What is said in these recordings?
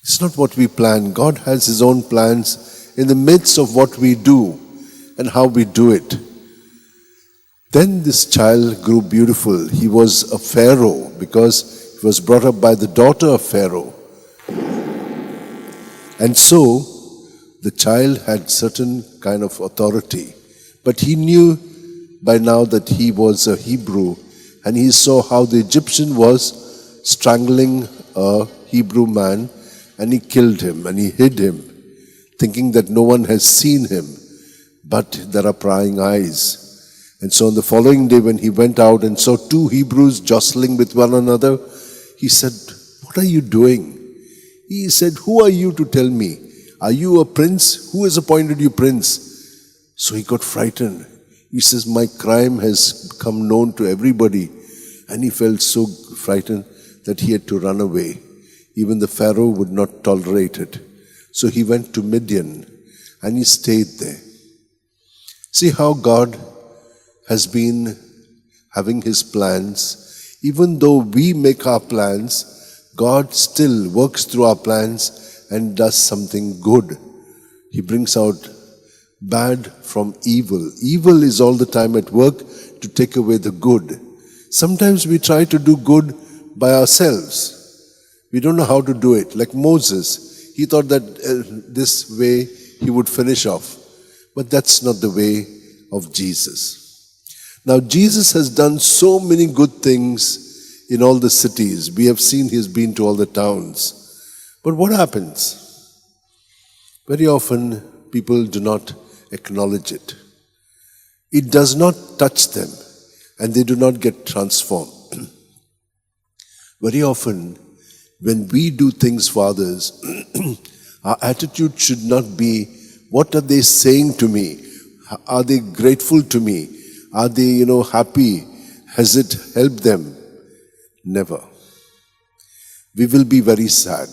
It's not what we plan. God has His own plans in the midst of what we do and how we do it. Then this child grew beautiful. He was a Pharaoh because he was brought up by the daughter of Pharaoh. And so the child had certain kind of authority. But he knew by now that he was a Hebrew, and he saw how the Egyptian was strangling a Hebrew man, and he killed him and he hid him, thinking that no one has seen him, but there are prying eyes. And so on the following day, when he went out and saw two Hebrews jostling with one another, he said, "What are you doing?" He said, "Who are you to tell me? Are you a prince? Who has appointed you prince?" So he got frightened. He says, "My crime has become known to everybody." And he felt so frightened that he had to run away. Even the Pharaoh would not tolerate it. So he went to Midian and he stayed there. See how God has been having His plans. Even though we make our plans, God still works through our plans and does something good. He brings out bad from evil. Evil is all the time at work to take away the good. Sometimes we try to do good by ourselves. We don't know how to do it. Like Moses, he thought that this way he would finish off. But that's not the way of Jesus. Now Jesus has done so many good things in all the cities. We have seen He has been to all the towns. But what happens? Very often people do not acknowledge it. It does not touch them and they do not get transformed. Very often when we do things for others, our attitude should not be, what are they saying to me? Are they grateful to me? Are they, happy? Has it helped them? Never. We will be very sad.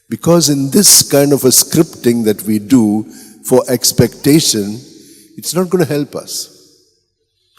Because in this kind of a scripting that we do for expectation, it's not going to help us.